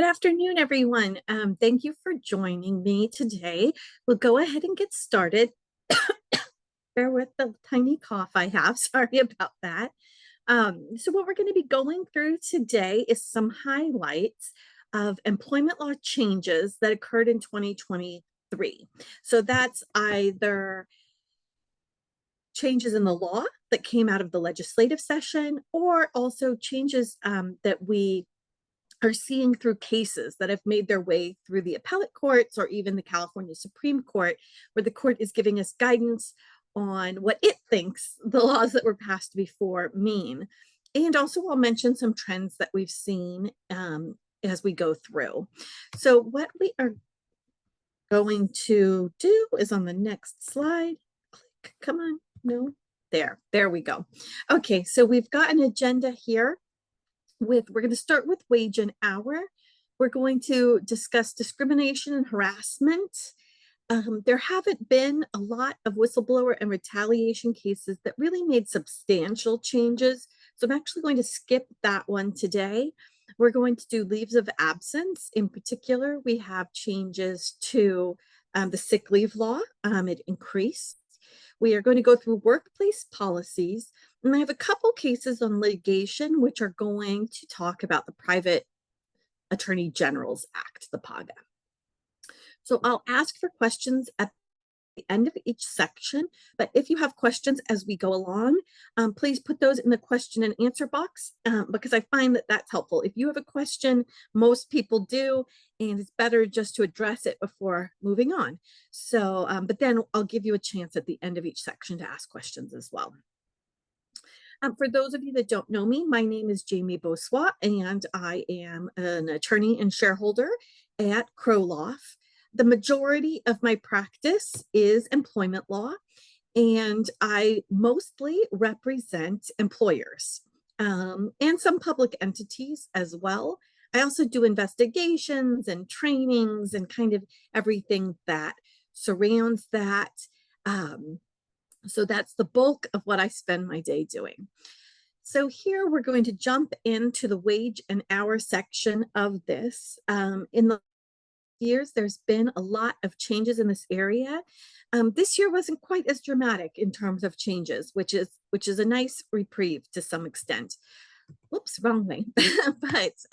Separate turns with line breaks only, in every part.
Good afternoon, everyone. Thank you for joining me today. We'll go ahead and get started. Bear with the tiny cough I have. Sorry about that. So what we're going to be going through today is some highlights of employment law changes that occurred in 2023. So that's either changes in the law that came out of the legislative session, or also changes that we are seeing through cases that have made their way through the appellate courts or even the California Supreme Court, where the court is giving us guidance on what it thinks the laws that were passed before mean. And also I'll mention some trends that we've seen as we go through. So what we are going to do is on the next slide. Click, come on, no, there we go. Okay, so we've got an agenda here. We're going to start with wage and hour. We're going to discuss discrimination and harassment. There haven't been a lot of whistleblower and retaliation cases that really made substantial changes. So I'm actually going to skip that one today. We're going to do leaves of absence. In particular, we have changes to the sick leave law. It increased. We are going to go through workplace policies. And I have a couple cases on litigation, which are going to talk about the Private Attorney General's Act, the PAGA. So I'll ask for questions at the end of each section, but if you have questions as we go along, please put those in the question and answer box, because I find that that's helpful. If you have a question, most people do, and it's better just to address it before moving on. So, but then I'll give you a chance at the end of each section to ask questions as well. For those of you that don't know me, my name is Jamie Bossuat, and I am an attorney and shareholder at Crowloff. The majority of my practice is employment law, and I mostly represent employers and some public entities as well. I also do investigations and trainings and kind of everything that surrounds that. So that's the bulk of what I spend my day doing. So here we're going to jump into the wage and hour section of this. In the years, there's been a lot of changes in this area. This year wasn't quite as dramatic in terms of changes, which is a nice reprieve to some extent. Whoops, wrong way. But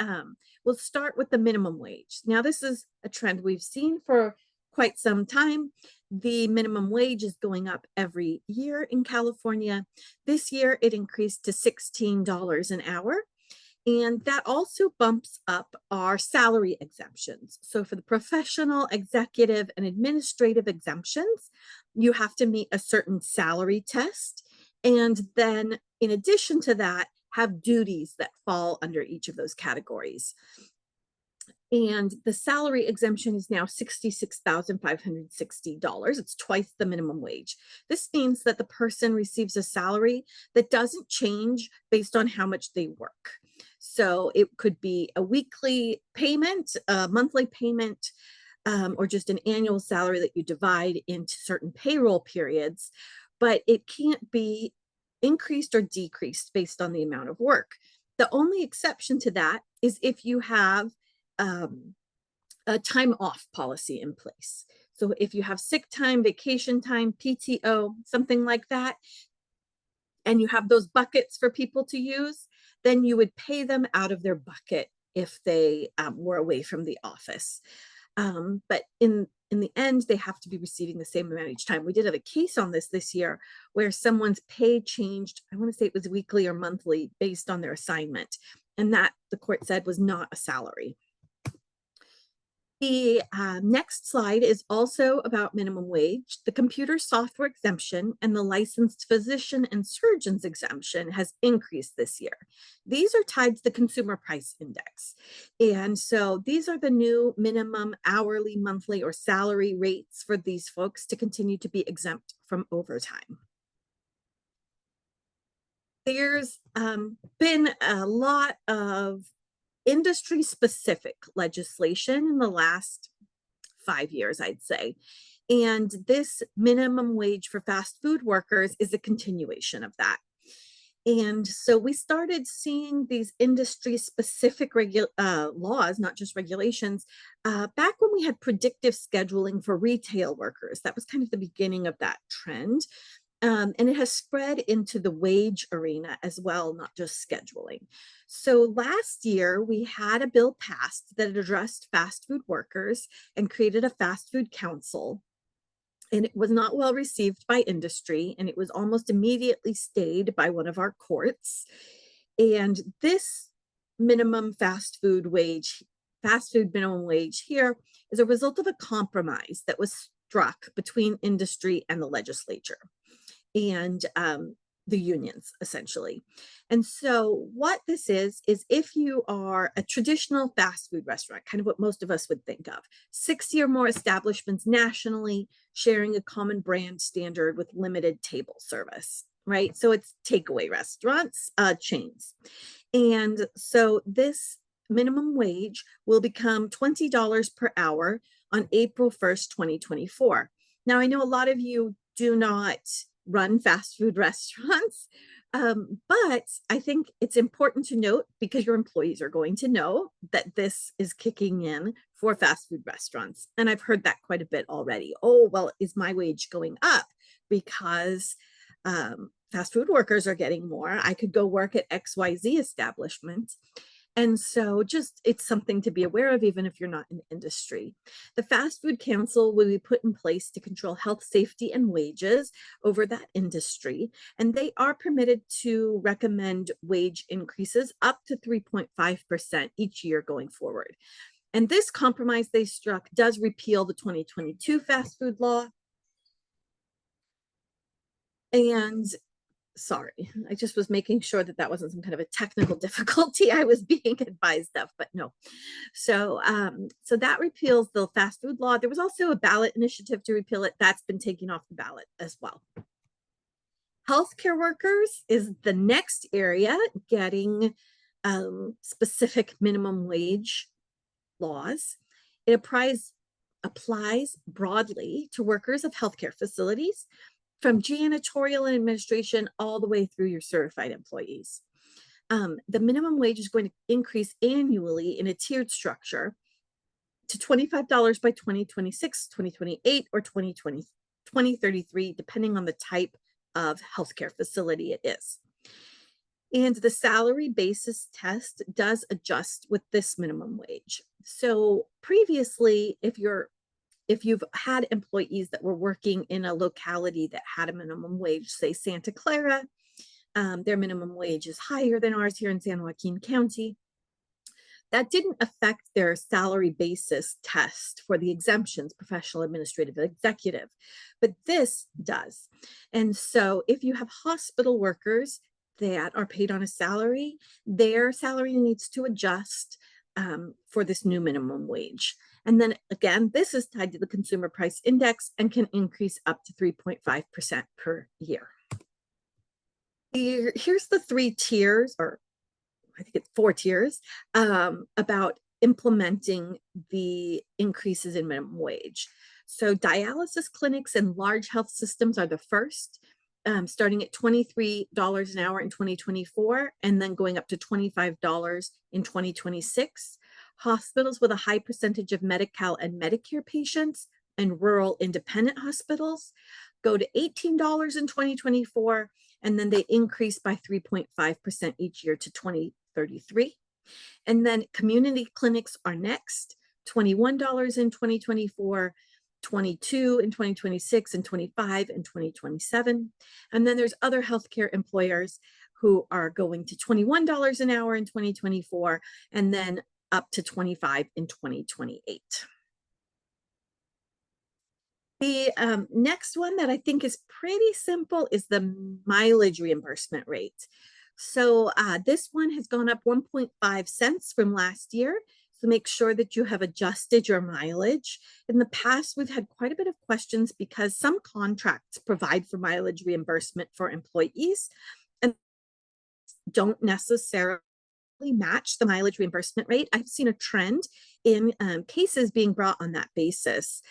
we'll start with the minimum wage. Now, this is a trend we've seen for quite some time. The minimum wage is going up every year in California. This year, it increased to $16 an hour. And that also bumps up our salary exemptions. So for the professional, executive, and administrative exemptions, you have to meet a certain salary test. And then in addition to that, have duties that fall under each of those categories. And the salary exemption is now $66,560. It's twice the minimum wage. This means that the person receives a salary that doesn't change based on how much they work. So it could be a weekly payment, a monthly payment, or just an annual salary that you divide into certain payroll periods, but it can't be increased or decreased based on the amount of work. The only exception to that is if you have a time off policy in place. So if you have sick time, vacation time, PTO, something like that, and you have those buckets for people to use, then you would pay them out of their bucket if they were away from the office. But in the end, they have to be receiving the same amount each time. We did have a case on this year where someone's pay changed, I want to say it was weekly or monthly based on their assignment. And that, the court said, was not a salary. The next slide is also about minimum wage. The computer software exemption and the licensed physician and surgeon's exemption has increased this year. These are tied to the consumer price index. And so these are the new minimum hourly, monthly, or salary rates for these folks to continue to be exempt from overtime. There's been a lot of industry-specific legislation in the last 5 years, I'd say. And this minimum wage for fast food workers is a continuation of that. And so we started seeing these industry-specific laws, not just regulations, back when we had predictive scheduling for retail workers. That was kind of the beginning of that trend. And it has spread into the wage arena as well, not just scheduling. So last year, we had a bill passed that addressed fast food workers and created a fast food council. And it was not well received by industry, and it was almost immediately stayed by one of our courts. And this minimum fast food minimum wage here is a result of a compromise that was struck between industry and the legislature and the unions, essentially. And so, what this is if you are a traditional fast food restaurant, kind of what most of us would think of, 60 or more establishments nationally sharing a common brand standard with limited table service, right? So, it's takeaway restaurants, chains. And so, this minimum wage will become $20 per hour on April 1st, 2024. Now, I know a lot of you do not run fast food restaurants. But I think it's important to note, because your employees are going to know, that this is kicking in for fast food restaurants. And I've heard that quite a bit already. Oh, well, is my wage going up because fast food workers are getting more? I could go work at XYZ establishment. And so just it's something to be aware of, even if you're not in industry. The Fast Food Council will be put in place to control health, safety, and wages over that industry. And they are permitted to recommend wage increases up to 3.5% each year going forward. And this compromise they struck does repeal the 2022 fast food law. And sorry, I just was making sure that that wasn't some kind of a technical difficulty I was being advised of, but no. So, so that repeals the fast food law. There was also a ballot initiative to repeal it. That's been taken off the ballot as well. Healthcare workers is the next area getting specific minimum wage laws. It applies broadly to workers of healthcare facilities, from janitorial and administration all the way through your certified employees. The minimum wage is going to increase annually in a tiered structure to $25 by 2026, 2028, or 2033, depending on the type of healthcare facility it is. And the salary basis test does adjust with this minimum wage. So previously, if you've had employees that were working in a locality that had a minimum wage, say Santa Clara, their minimum wage is higher than ours here in San Joaquin County. That didn't affect their salary basis test for the exemptions, professional, administrative, executive, but this does. And so if you have hospital workers that are paid on a salary, their salary needs to adjust for this new minimum wage. And then again, this is tied to the consumer price index and can increase up to 3.5% per year. Here's the 3 tiers, or I think it's 4 tiers, about implementing the increases in minimum wage. So dialysis clinics and large health systems are the first, starting at $23 an hour in 2024, and then going up to $25 in 2026. Hospitals with a high percentage of Medi-Cal and Medicare patients and rural independent hospitals go to $18 in 2024, and then they increase by 3.5% each year to 2033. And then community clinics are next, $21 in 2024, 22 in 2026, and 25 in 2027. And then there's other healthcare employers who are going to $21 an hour in 2024, and then up to 25 in 2028. The next one that I think is pretty simple is the mileage reimbursement rate. So this one has gone up 1.5 cents from last year. So make sure that you have adjusted your mileage. In the past, we've had quite a bit of questions because some contracts provide for mileage reimbursement for employees and don't necessarily match the mileage reimbursement rate. I've seen a trend in cases being brought on that basis.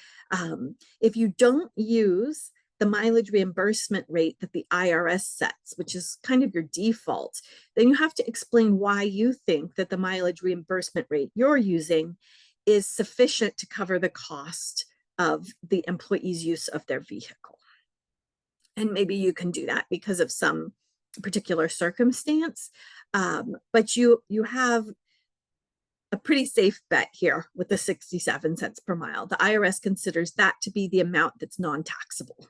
If you don't use the mileage reimbursement rate that the IRS sets, which is kind of your default, then you have to explain why you think that the mileage reimbursement rate you're using is sufficient to cover the cost of the employee's use of their vehicle. And maybe you can do that because of some particular circumstance, but you have a pretty safe bet here with the 67 cents per mile. The IRS considers that to be the amount that's non-taxable.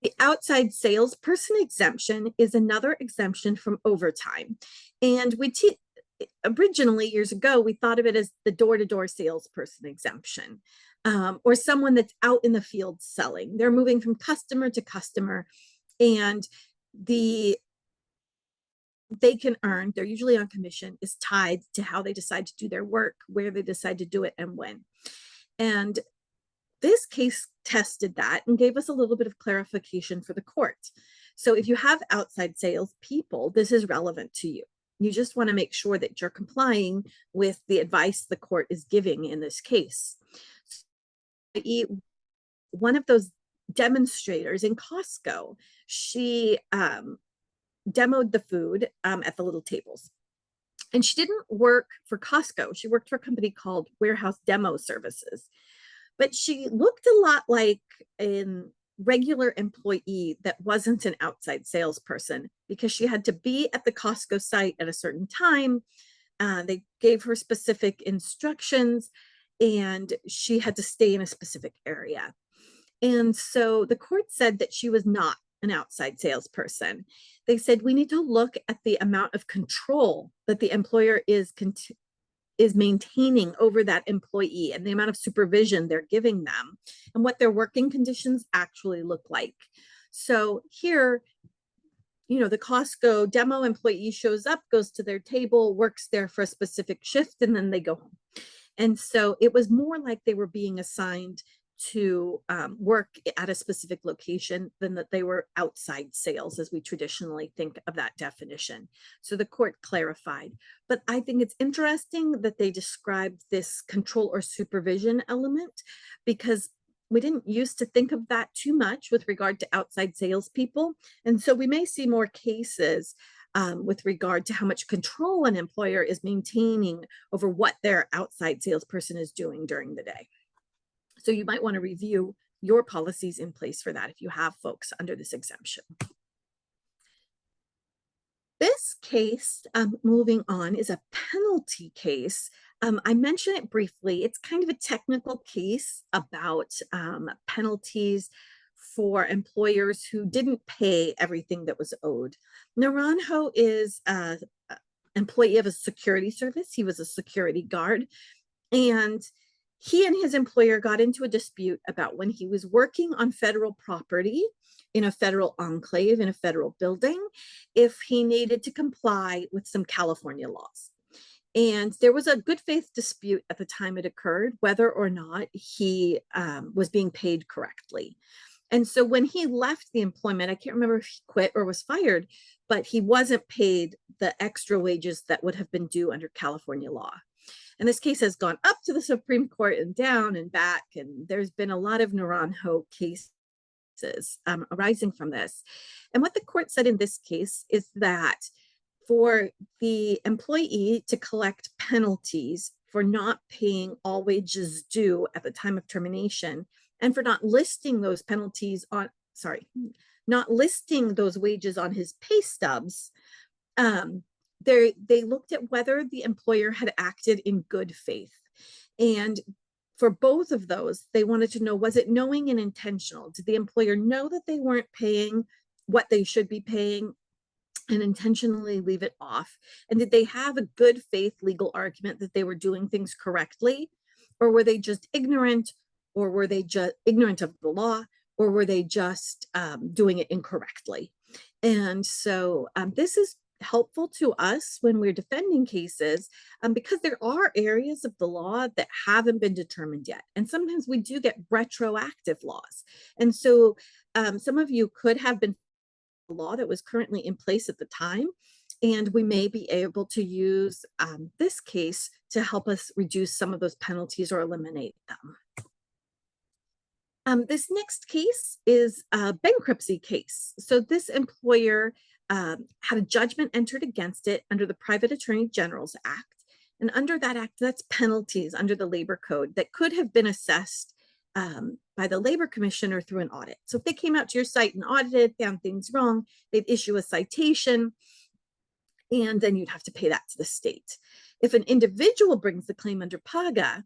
The outside salesperson exemption is another exemption from overtime. And originally, years ago, we thought of it as the door-to-door salesperson exemption, or someone that's out in the field selling. They're moving from customer to customer, and they can earn, they're usually on commission, is tied to how they decide to do their work, where they decide to do it, and when. And this case tested that and gave us a little bit of clarification for the court. So if you have outside sales people, this is relevant to you. You just want to make sure that you're complying with the advice the court is giving in this case. One of those demonstrators in Costco, she demoed the food at the little tables. And she didn't work for Costco. She worked for a company called Warehouse Demo Services. But she looked a lot like a regular employee that wasn't an outside salesperson because she had to be at the Costco site at a certain time. They gave her specific instructions, and she had to stay in a specific area. And so the court said that she was not an outside salesperson. They said we need to look at the amount of control that the employer is maintaining over that employee and the amount of supervision they're giving them and what their working conditions actually look like. So here, the Costco demo employee shows up, goes to their table, works there for a specific shift, and then they go home. And so it was more like they were being assigned to work at a specific location than that they were outside sales as we traditionally think of that definition. So the court clarified. But I think it's interesting that they described this control or supervision element because we didn't used to think of that too much with regard to outside salespeople. And so we may see more cases with regard to how much control an employer is maintaining over what their outside salesperson is doing during the day. So you might want to review your policies in place for that if you have folks under this exemption. This case, moving on, is a penalty case. I mentioned it briefly. It's kind of a technical case about penalties for employers who didn't pay everything that was owed. Naranjo is an employee of a security service. He was a security guard, and he and his employer got into a dispute about when he was working on federal property in a federal enclave in a federal building, if he needed to comply with some California laws. And there was a good faith dispute at the time it occurred, whether or not he was being paid correctly. And so when he left the employment, I can't remember if he quit or was fired, but he wasn't paid the extra wages that would have been due under California law. And this case has gone up to the Supreme Court and down and back, and there's been a lot of Naranjo cases arising from this. And what the court said in this case is that for the employee to collect penalties for not paying all wages due at the time of termination, and for not listing those penalties on, not listing those wages on his pay stubs, they looked at whether the employer had acted in good faith. And for both of those, they wanted to know, was it knowing and intentional? Did the employer know that they weren't paying what they should be paying and intentionally leave it off? And did they have a good faith legal argument that they were doing things correctly? Or were they just ignorant? Or were they just ignorant of the law? Or were they just doing it incorrectly? And so this is helpful to us when we're defending cases because there are areas of the law that haven't been determined yet. And sometimes we do get retroactive laws. And so some of you could have been a law that was currently in place at the time, and we may be able to use this case to help us reduce some of those penalties or eliminate them. This next case is a bankruptcy case. So this employer had a judgment entered against it under the Private Attorney General's Act. And under that act, that's penalties under the labor code that could have been assessed by the labor commissioner through an audit. So if they came out to your site and audited, found things wrong, they'd issue a citation, and then you'd have to pay that to the state. If an individual brings the claim under PAGA,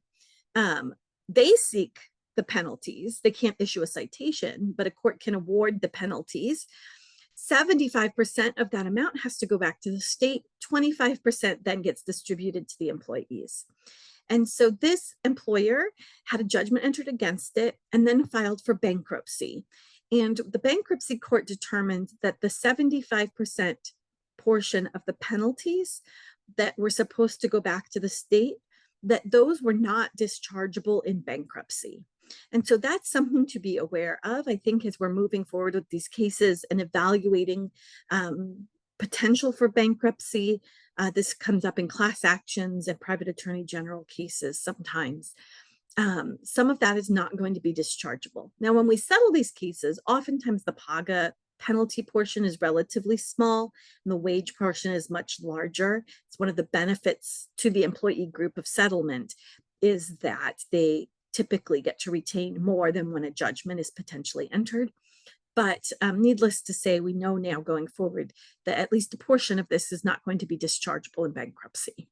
they seek the penalties. They can't issue a citation, but a court can award the penalties. 75% of that amount has to go back to the state. 25% then gets distributed to the employees. And so this employer had a judgment entered against it and then filed for bankruptcy. And the bankruptcy court determined that the 75% portion of the penalties that were supposed to go back to the state, that those were not dischargeable in bankruptcy. And so that's something to be aware of, I think, as we're moving forward with these cases and evaluating potential for bankruptcy. This comes up in class actions and private attorney general cases sometimes. Some of that is not going to be dischargeable. Now, when we settle these cases, oftentimes the PAGA penalty portion is relatively small and the wage portion is much larger. It's one of the benefits to the employee group of settlement is that they typically get to retain more than when a judgment is potentially entered. But needless to say, we know now going forward that at least a portion of this is not going to be dischargeable in bankruptcy.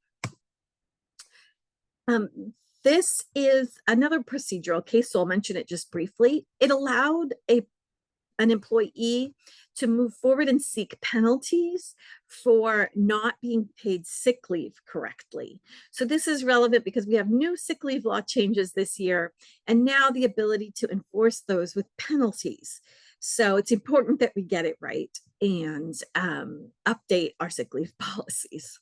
This is another procedural case, so I'll mention it just briefly. It allowed an employee to move forward and seek penalties for not being paid sick leave correctly. So this is relevant because we have new sick leave law changes this year, and now the ability to enforce those with penalties. So it's important that we get it right and update our sick leave policies.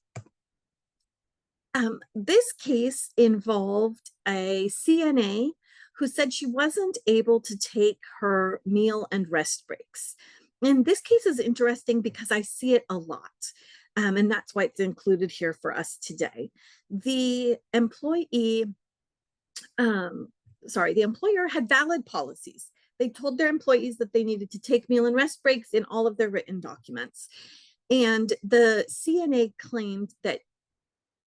This case involved a CNA who said she wasn't able to take her meal and rest breaks. And this case is interesting because I see it a lot. And that's why it's included here for us today. The employer had valid policies. They told their employees that they needed to take meal and rest breaks in all of their written documents. And the CNA claimed that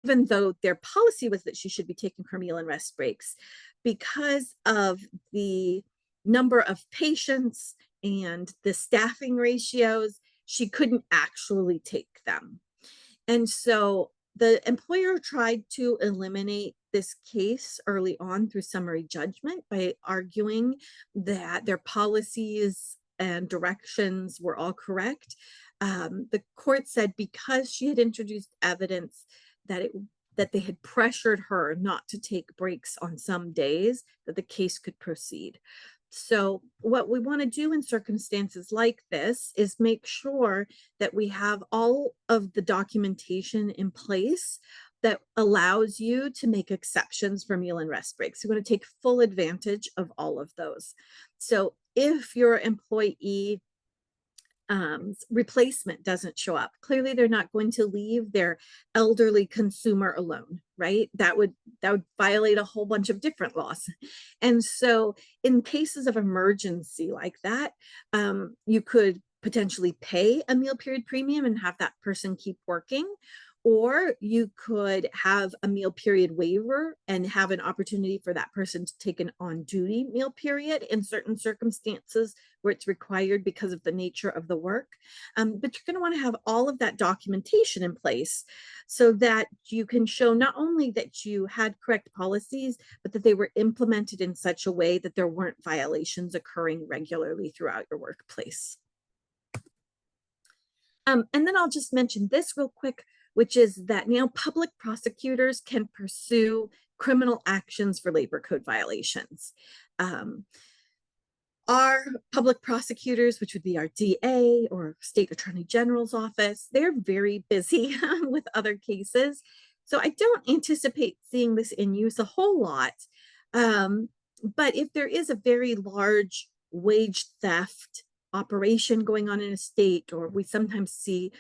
even though their policy was that she should be taking her meal and rest breaks, because of the number of patients and the staffing ratios, she couldn't actually take them. And so the employer tried to eliminate this case early on through summary judgment by arguing that their policies and directions were all correct. The court said because she had introduced evidence that they had pressured her not to take breaks on some days, that the case could proceed. So what we want to do in circumstances like this is make sure that we have all of the documentation in place that allows you to make exceptions for meal and rest breaks. You're going to take full advantage of all of those. So if your employee replacement doesn't show up, clearly they're not going to leave their elderly consumer alone, right? That would violate a whole bunch of different laws. And so in cases of emergency like that, you could potentially pay a meal period premium and have that person keep working, or you could have a meal period waiver and have an opportunity for that person to take an on-duty meal period in certain circumstances where it's required because of the nature of the work. But you're going to want to have all of that documentation in place so that you can show not only that you had correct policies, but that they were implemented in such a way that there weren't violations occurring regularly throughout your workplace. And then I'll just mention this real quick, which is that now public prosecutors can pursue criminal actions for labor code violations. Our public prosecutors, which would be our DA or state attorney general's office, they're very busy with other cases. So I don't anticipate seeing this in use a whole lot. But if there is a very large wage theft operation going on in a state, or we sometimes see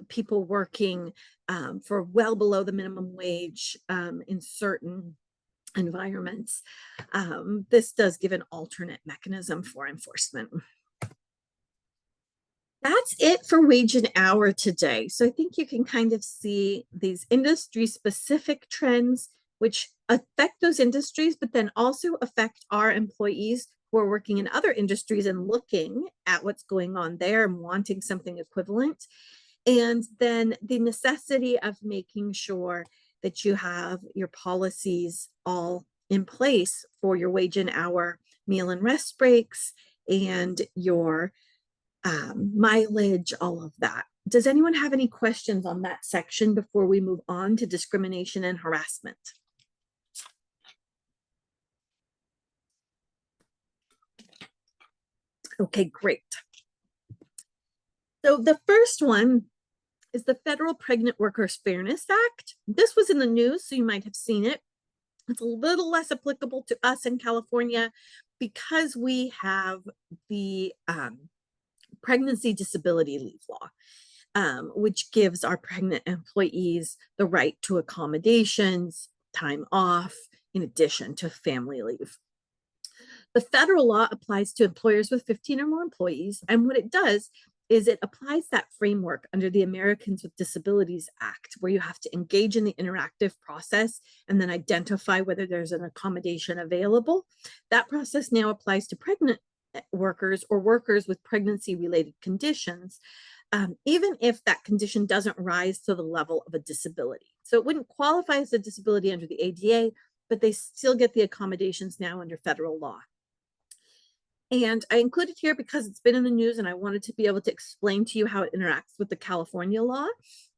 people working for well below the minimum wage in certain environments. This does give an alternate mechanism for enforcement. That's it for wage and hour today. So I think you can kind of see these industry specific trends which affect those industries, but then also affect our employees who are working in other industries and looking at what's going on there and wanting something equivalent. And then the necessity of making sure that you have your policies all in place for your wage and hour, meal and rest breaks, and your mileage, all of that. Does anyone have any questions on that section before we move on to discrimination and harassment? Okay, great. So the first one is the Federal Pregnant Workers Fairness Act. This was in the news, so you might have seen it. It's a little less applicable to us in California because we have the pregnancy disability leave law, which gives our pregnant employees the right to accommodations, time off, in addition to family leave. The federal law applies to employers with 15 or more employees, and what it does is it applies that framework under the Americans with Disabilities Act, where you have to engage in the interactive process and then identify whether there's an accommodation available. That process now applies to pregnant workers or workers with pregnancy-related conditions, even if that condition doesn't rise to the level of a disability. So it wouldn't qualify as a disability under the ADA, but they still get the accommodations now under federal law. And I included here because it's been in the news and I wanted to be able to explain to you how it interacts with the California law.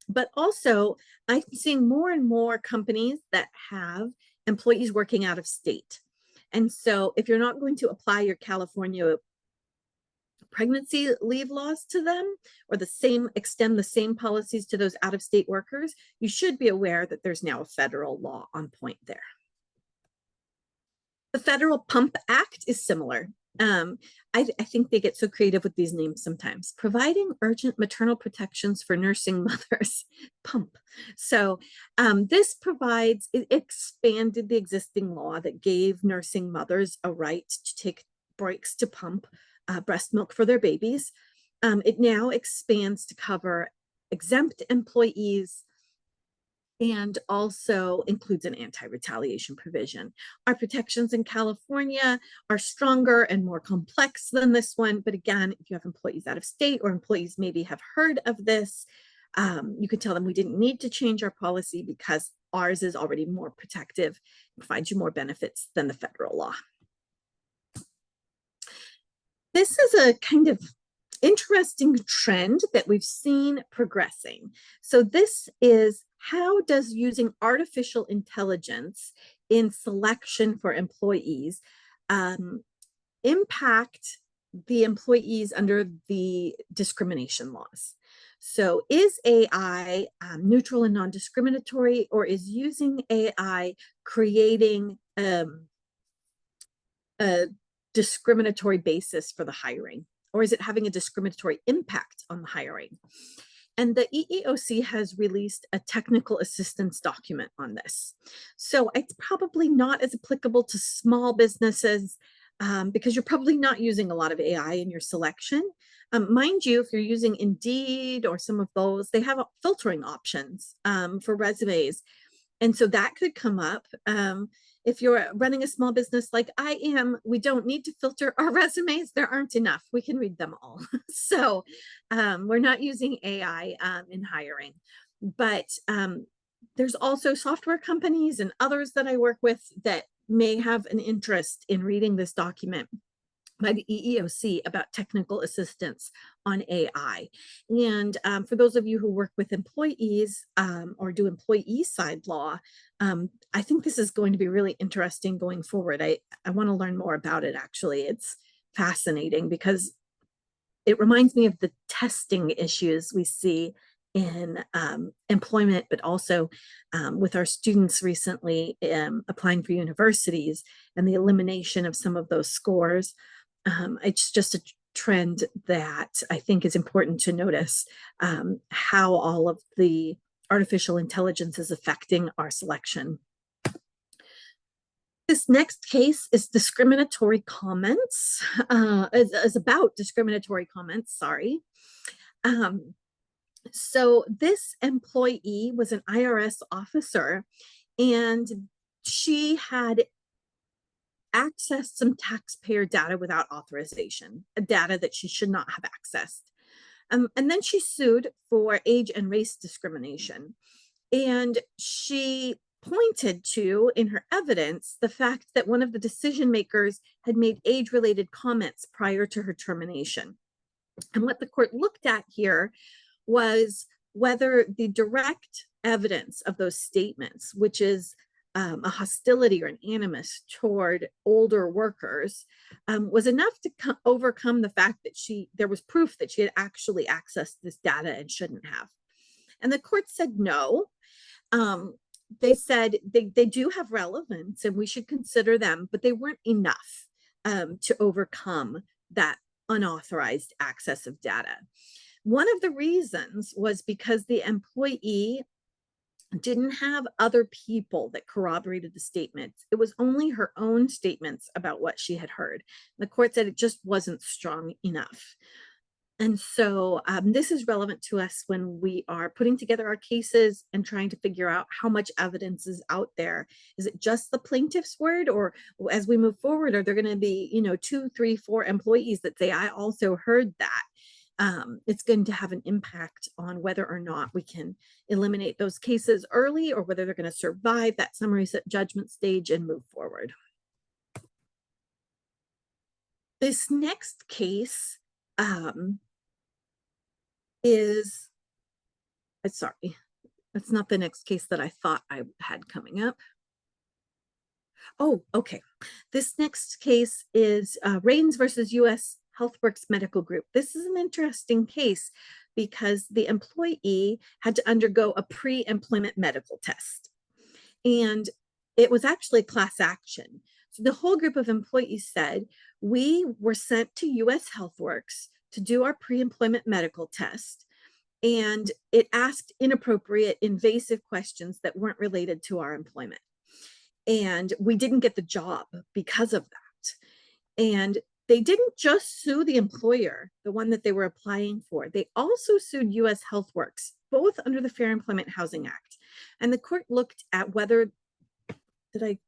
But also, I'm seeing more and more companies that have employees working out of state. And so if you're not going to apply your California pregnancy leave laws to them or extend the same policies to those out-of-state workers, you should be aware that there's now a federal law on point there. The Federal Pump Act is similar. I think they get so creative with these names sometimes. Providing urgent maternal protections for nursing mothers, PUMP. So it expanded the existing law that gave nursing mothers a right to take breaks to pump breast milk for their babies. It now expands to cover exempt employees and also includes an anti-retaliation provision. Our protections in California are stronger and more complex than this one. But again, if you have employees out of state or employees maybe have heard of this, you can tell them we didn't need to change our policy because ours is already more protective and provides you more benefits than the federal law. This is a kind of interesting trend that we've seen progressing. So this is how does using artificial intelligence in selection for employees impact the employees under the discrimination laws? So is AI neutral and non-discriminatory, or is using AI creating a discriminatory basis for the hiring? Or is it having a discriminatory impact on the hiring? And the EEOC has released a technical assistance document on this. So it's probably not as applicable to small businesses because you're probably not using a lot of AI in your selection. Mind you, if you're using Indeed or some of those, they have filtering options for resumes. And so that could come up. If you're running a small business like I am, we don't need to filter our resumes. There aren't enough. We can read them all. So we're not using AI in hiring. But there's also software companies and others that I work with that may have an interest in reading this document by the EEOC about technical assistance on AI. And for those of you who work with employees or do employee side law, I think this is going to be really interesting going forward. I want to learn more about it, actually. It's fascinating because it reminds me of the testing issues we see in employment, but also with our students recently applying for universities and the elimination of some of those scores. It's just a trend that I think is important to notice how all of the artificial intelligence is affecting our selection. This next case is discriminatory comments, is about discriminatory comments, sorry. Um, so this employee was an IRS officer, and she had accessed some taxpayer data without authorization, data that she should not have accessed. And then she sued for age and race discrimination. And she pointed to, in her evidence, the fact that one of the decision makers had made age-related comments prior to her termination. And what the court looked at here was whether the direct evidence of those statements, which is a hostility or an animus toward older workers, was enough to overcome the fact that there was proof that she had actually accessed this data and shouldn't have. And the court said no. They said they do have relevance and we should consider them, but they weren't enough to overcome that unauthorized access of data. One of the reasons was because the employee didn't have other people that corroborated the statements. It was only her own statements about what she had heard. The court said it just wasn't strong enough. And so this is relevant to us when we are putting together our cases and trying to figure out how much evidence is out there. Is it just the plaintiff's word, or as we move forward, are there going to be, 2, 3, 4 employees that say, I also heard that? It's going to have an impact on whether or not we can eliminate those cases early, or whether they're going to survive that summary judgment stage and move forward. This next case sorry, that's not the next case that I thought I had coming up. Oh, okay. This next case is Rains versus U.S. HealthWorks Medical Group. This is an interesting case because the employee had to undergo a pre-employment medical test. And it was actually class action. So the whole group of employees said, we were sent to U.S. HealthWorks to do our pre-employment medical test, and it asked inappropriate, invasive questions that weren't related to our employment. And we didn't get the job because of that. And they didn't just sue the employer, the one that they were applying for. They also sued U.S. HealthWorks, both under the Fair Employment Housing Act. And the court looked at whether, did I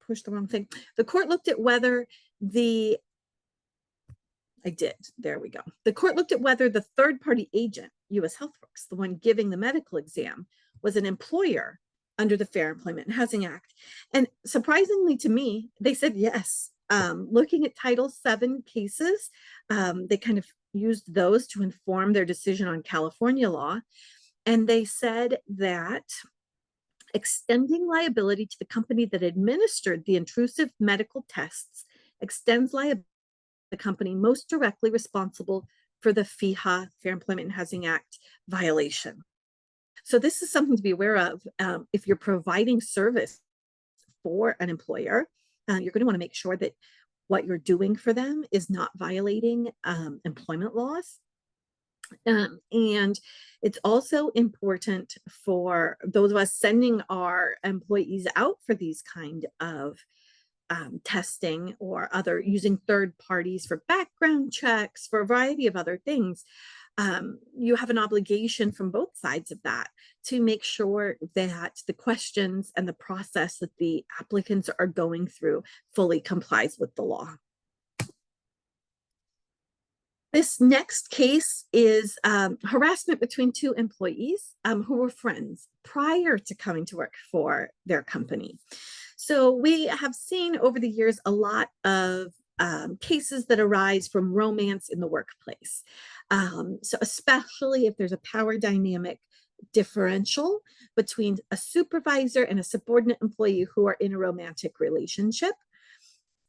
push the wrong thing? The court looked at whether there we go. The court looked at whether the third-party agent, U.S. HealthWorks, the one giving the medical exam, was an employer under the Fair Employment and Housing Act. And surprisingly to me, they said yes. Looking at Title VII cases, they kind of used those to inform their decision on California law. And they said that extending liability to the company that administered the intrusive medical tests extends liability to the company most directly responsible for the FEHA, Fair Employment and Housing Act, violation. So this is something to be aware of. If you're providing service for an employer, you're going to want to make sure that what you're doing for them is not violating employment laws. And it's also important for those of us sending our employees out for these kind of testing or using third parties for background checks, for a variety of other things. You have an obligation from both sides of that to make sure that the questions and the process that the applicants are going through fully complies with the law. This next case is harassment between two employees who were friends prior to coming to work for their company. So we have seen over the years a lot of cases that arise from romance in the workplace. So especially if there's a power dynamic differential between a supervisor and a subordinate employee who are in a romantic relationship.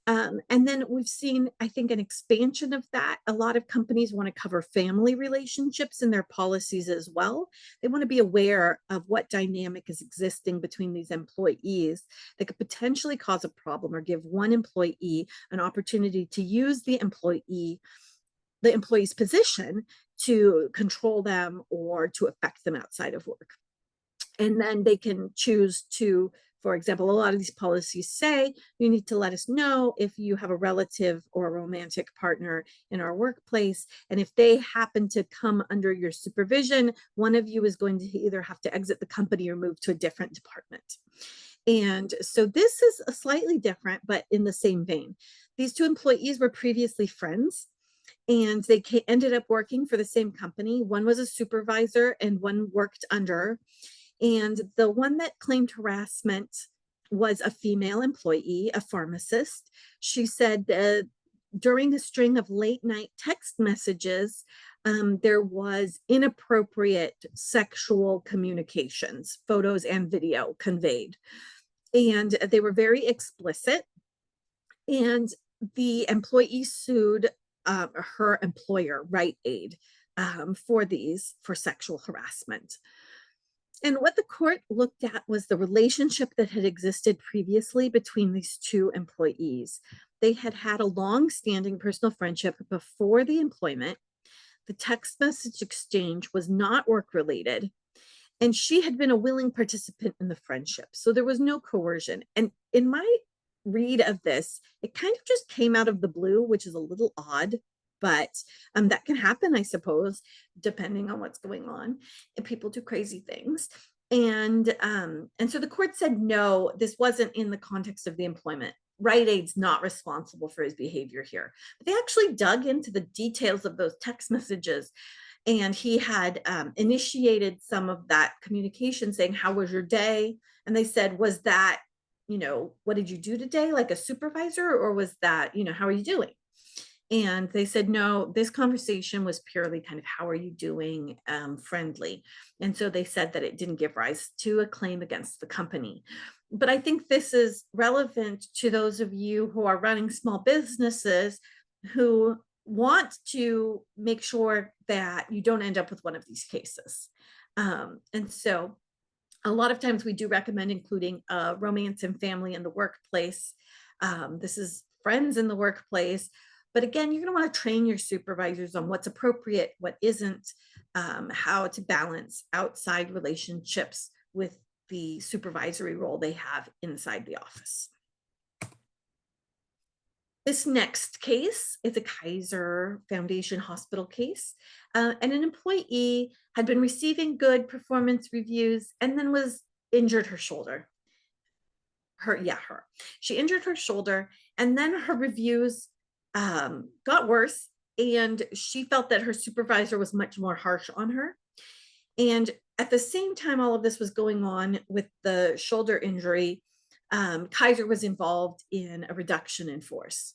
And then we've seen, I think, an expansion of that. A lot of companies want to cover family relationships in their policies as well. They want to be aware of what dynamic is existing between these employees that could potentially cause a problem or give one employee an opportunity to use the employee's position to control them or to affect them outside of work. And then they can choose to For example, a lot of these policies say you need to let us know if you have a relative or a romantic partner in our workplace. And if they happen to come under your supervision, one of you is going to either have to exit the company or move to a different department. And so this is a slightly different, but in the same vein. These two employees were previously friends and they ended up working for the same company. One was a supervisor and one worked under. And the one that claimed harassment was a female employee, a pharmacist. She said during a string of late night text messages, there was inappropriate sexual communications, photos and video conveyed. And they were very explicit. And the employee sued her employer, Rite Aid, for sexual harassment. And what the court looked at was the relationship that had existed previously between these two employees. They had had a long-standing personal friendship before the employment. The text message exchange was not work-related, and she had been a willing participant in the friendship. So there was no coercion. And in my read of this, it kind of just came out of the blue, which is a little odd, but that can happen, I suppose, depending on what's going on. And people do crazy things. And so the court said, no, this wasn't in the context of the employment. Rite Aid's not responsible for his behavior here. But they actually dug into the details of those text messages. And he had initiated some of that communication saying, how was your day? And they said, was that, what did you do today? Like a supervisor, or was that, how are you doing? And they said, no, this conversation was purely kind of, how are you doing, friendly. And so they said that it didn't give rise to a claim against the company. But I think this is relevant to those of you who are running small businesses who want to make sure that you don't end up with one of these cases. And so a lot of times we do recommend including romance and family in the workplace. This is friends in the workplace. But again, you're going to want to train your supervisors on what's appropriate, what isn't, how to balance outside relationships with the supervisory role they have inside the office. This next case is a Kaiser Foundation Hospital case, and an employee had been receiving good performance reviews and then was injured her shoulder. She injured her shoulder, and then her reviews got worse, and she felt that her supervisor was much more harsh on her. And at the same time all of this was going on with the shoulder injury, Kaiser was involved in a reduction in force.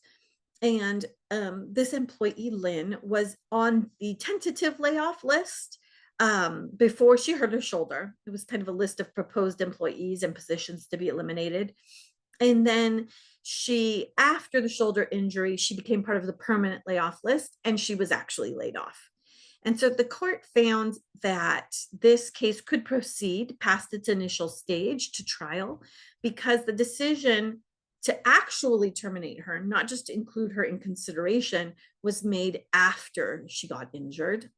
And this employee, Lynn, was on the tentative layoff list before she hurt her shoulder. It was kind of a list of proposed employees and positions to be eliminated. And then after the shoulder injury, she became part of the permanent layoff list, and she was actually laid off. And so the court found that this case could proceed past its initial stage to trial because the decision to actually terminate her, not just to include her in consideration, was made after she got injured.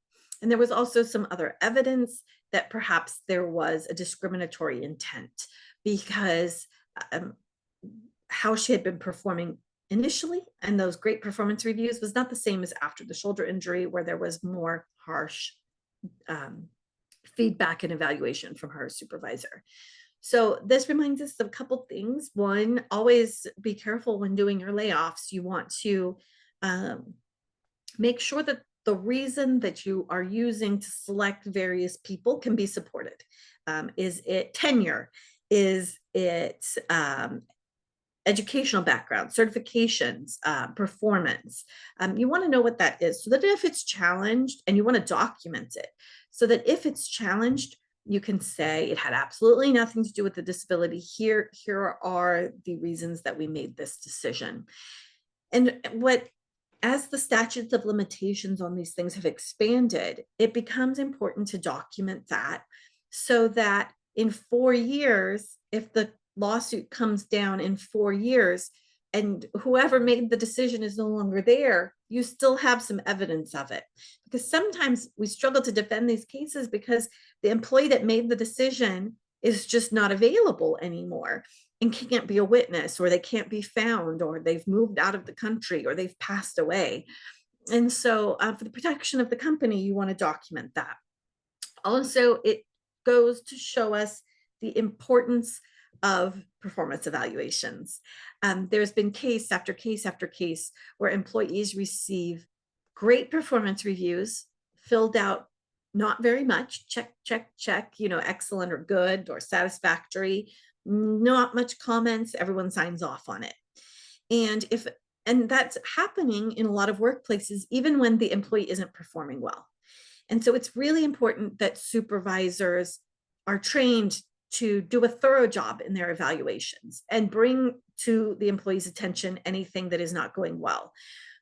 And there was also some other evidence that perhaps there was a discriminatory intent because how she had been performing initially and those great performance reviews was not the same as after the shoulder injury, where there was more harsh feedback and evaluation from her supervisor. So this reminds us of a couple things. One, always be careful when doing your layoffs. You want to make sure that the reason that you are using to select various people can be supported. Is it tenure? Is it educational background, certifications, performance? You want to know what that is so that if it's challenged, and you want to document it, so that if it's challenged, you can say it had absolutely nothing to do with the disability. Here are the reasons that we made this decision. And as the statutes of limitations on these things have expanded, it becomes important to document that so that in 4 years, if the lawsuit comes down in 4 years and whoever made the decision is no longer there, you still have some evidence of it. Because sometimes we struggle to defend these cases because the employee that made the decision is just not available anymore. and can't be a witness, or they can't be found, or they've moved out of the country, or they've passed away. And so for the protection of the company, you want to document that. Also, it goes to show us the importance of performance evaluations. There's been case after case after case where employees receive great performance reviews filled out not very much, check, check, check, excellent or good or satisfactory, not much comments, everyone signs off on it. And that's happening in a lot of workplaces, even when the employee isn't performing well. And so it's really important that supervisors are trained to do a thorough job in their evaluations and bring to the employee's attention anything that is not going well,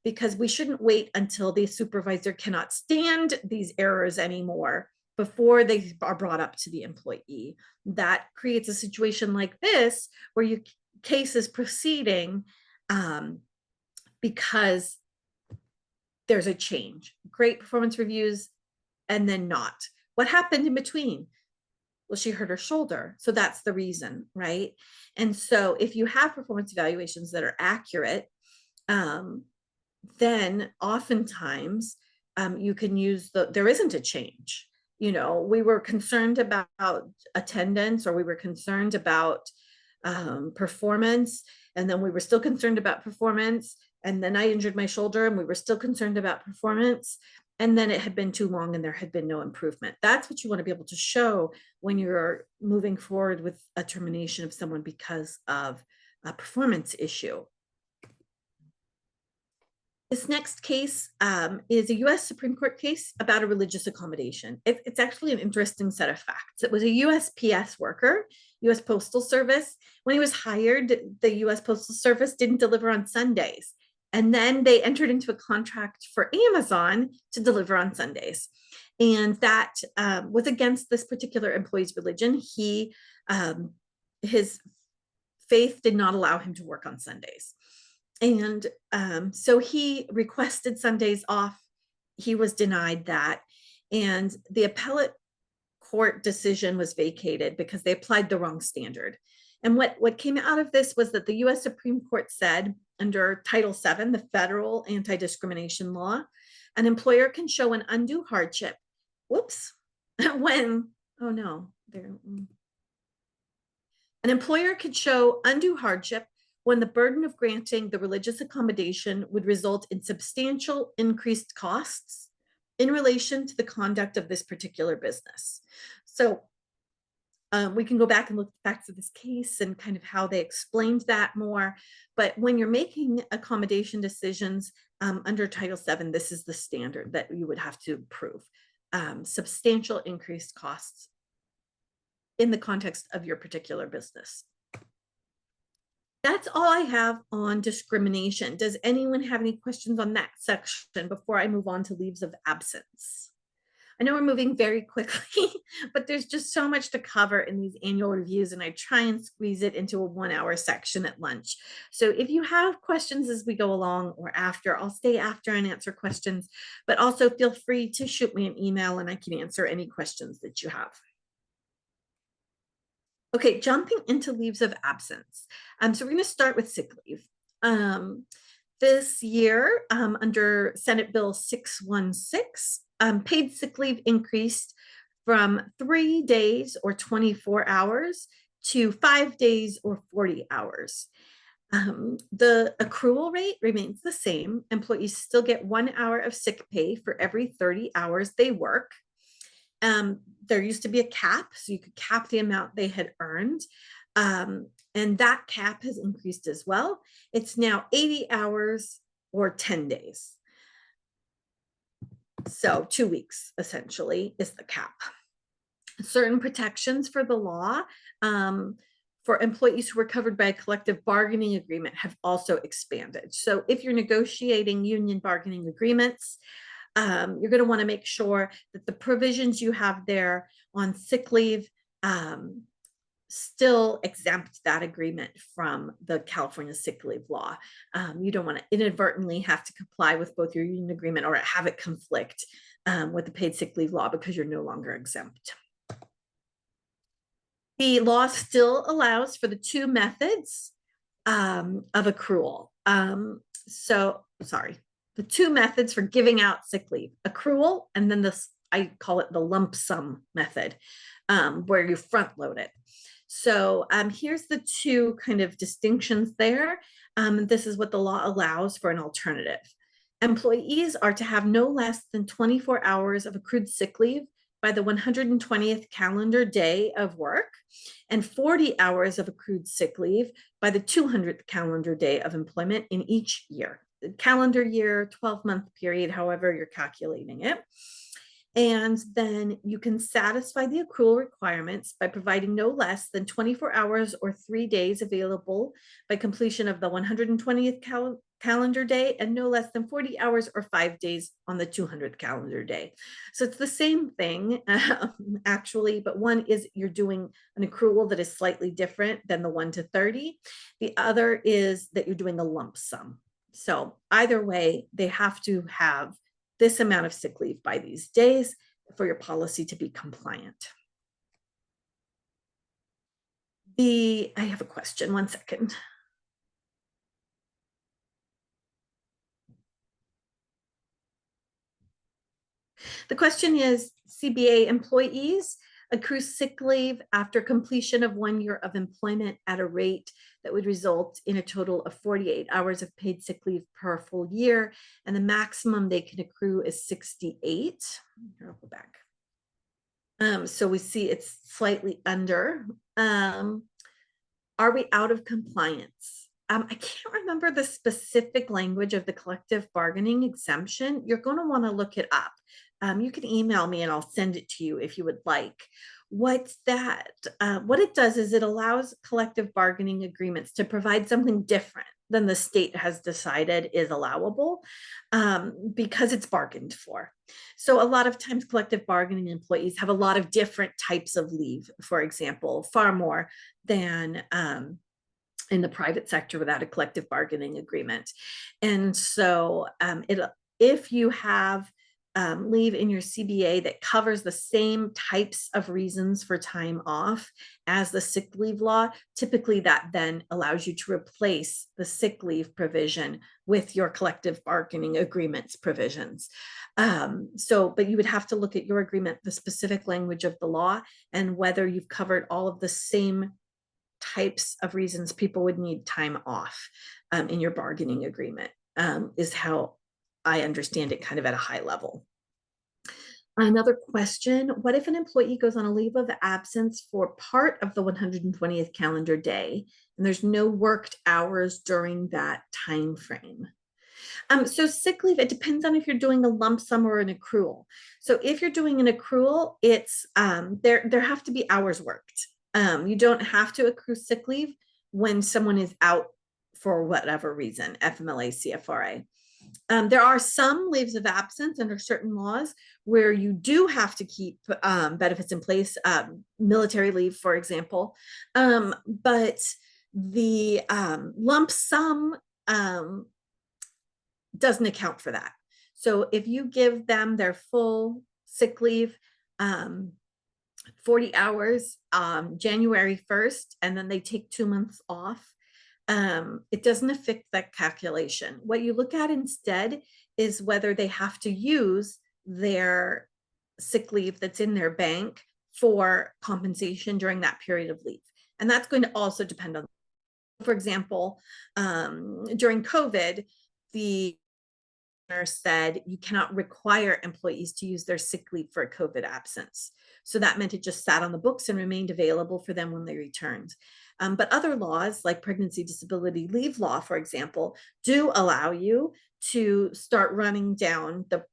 because we shouldn't wait until the supervisor cannot stand these errors anymore before they are brought up to the employee. That creates a situation like this where your case is proceeding because there's a change. Great performance reviews and then not. What happened in between? Well, she hurt her shoulder. So that's the reason, right? And so if you have performance evaluations that are accurate, then oftentimes you can use there isn't a change. We were concerned about attendance, or we were concerned about performance, and then we were still concerned about performance, and then I injured my shoulder and we were still concerned about performance, and then it had been too long and there had been no improvement. That's what you want to be able to show when you're moving forward with a termination of someone because of a performance issue. This next case is a US Supreme Court case about a religious accommodation. It's actually an interesting set of facts. It was a USPS worker, US Postal Service. When he was hired, the US Postal Service didn't deliver on Sundays. And then they entered into a contract for Amazon to deliver on Sundays. And that was against this particular employee's religion. His faith did not allow him to work on Sundays. And so he requested Sundays off. He was denied that. And the appellate court decision was vacated because they applied the wrong standard. And what came out of this was that the US Supreme Court said, under Title VII, the federal anti-discrimination law, an employer can show an undue hardship. Whoops. An employer could show undue hardship when the burden of granting the religious accommodation would result in substantial increased costs in relation to the conduct of this particular business. So we can go back and look back to this case and kind of how they explained that more. But when you're making accommodation decisions under Title VII, this is the standard that you would have to prove. Substantial increased costs in the context of your particular business. That's all I have on discrimination. Does anyone have any questions on that section before I move on to leaves of absence? I know we're moving very quickly, but there's just so much to cover in these annual reviews, and I try and squeeze it into a 1-hour section at lunch. So if you have questions as we go along or after, I'll stay after and answer questions, but also feel free to shoot me an email and I can answer any questions that you have. Okay, jumping into leaves of absence. So we're going to start with sick leave. This year, under Senate Bill 616, paid sick leave increased from 3 days or 24 hours to 5 days or 40 hours. The accrual rate remains the same. Employees still get 1 hour of sick pay for every 30 hours they work. There used to be a cap, so you could cap the amount they had earned. And that cap has increased as well. It's now 80 hours or 10 days. So 2 weeks essentially is the cap. Certain protections for the law for employees who are covered by a collective bargaining agreement have also expanded. So if you're negotiating union bargaining agreements, you're going to want to make sure that the provisions you have there on sick leave still exempt that agreement from the California sick leave law. You don't want to inadvertently have to comply with both your union agreement or have it conflict with the paid sick leave law because you're no longer exempt. The law still allows for the two methods of accrual. Sorry, the two methods for giving out sick leave: accrual, and then this, I call it the lump sum method, where you front load it. So here's the two kind of distinctions there. This is what the law allows for an alternative. Employees are to have no less than 24 hours of accrued sick leave by the 120th calendar day of work, and 40 hours of accrued sick leave by the 200th calendar day of employment in each year. The calendar year, 12-month period, however you're calculating it. And then you can satisfy the accrual requirements by providing no less than 24 hours or 3 days available by completion of the 120th calendar day, and no less than 40 hours or 5 days on the 200th calendar day. So it's the same thing, actually, but one is you're doing an accrual that is slightly different than the 1 to 30. The other is that you're doing a lump sum. So either way, they have to have this amount of sick leave by these days for your policy to be compliant. I have a question, 1 second. The question is, CBA employees accrue sick leave after completion of 1 year of employment at a rate that would result in a total of 48 hours of paid sick leave per full year, and the maximum they can accrue is 68. Here, I'll go back. So we see it's slightly under. Are we out of compliance? I can't remember the specific language of the collective bargaining exemption. You're going to want to look it up. You can email me and I'll send it to you if you would like. What's that? What it does is it allows collective bargaining agreements to provide something different than the state has decided is allowable, because it's bargained for. So a lot of times collective bargaining employees have a lot of different types of leave, for example, far more than in the private sector without a collective bargaining agreement. And so if you have leave in your CBA that covers the same types of reasons for time off as the sick leave law, typically that then allows you to replace the sick leave provision with your collective bargaining agreements provisions. But you would have to look at your agreement, the specific language of the law, and whether you've covered all of the same types of reasons people would need time off in your bargaining agreement, is how I understand it kind of at a high level. Another question: what if an employee goes on a leave of absence for part of the 120th calendar day and there's no worked hours during that time frame? So sick leave, it depends on if you're doing a lump sum or an accrual. So if you're doing an accrual, it's there have to be hours worked. You don't have to accrue sick leave when someone is out for whatever reason, FMLA, CFRA. There are some leaves of absence under certain laws where you do have to keep benefits in place, military leave, for example. But the lump sum doesn't account for that. So if you give them their full sick leave, 40 hours, January 1st, and then they take 2 months off, it doesn't affect that calculation. What you look at instead is whether they have to use their sick leave that's in their bank for compensation during that period of leave. And that's going to also depend on, for example, during COVID, the said you cannot require employees to use their sick leave for a COVID absence. So that meant it just sat on the books and remained available for them when they returned. But other laws, like pregnancy disability leave law, for example, do allow you to start running down the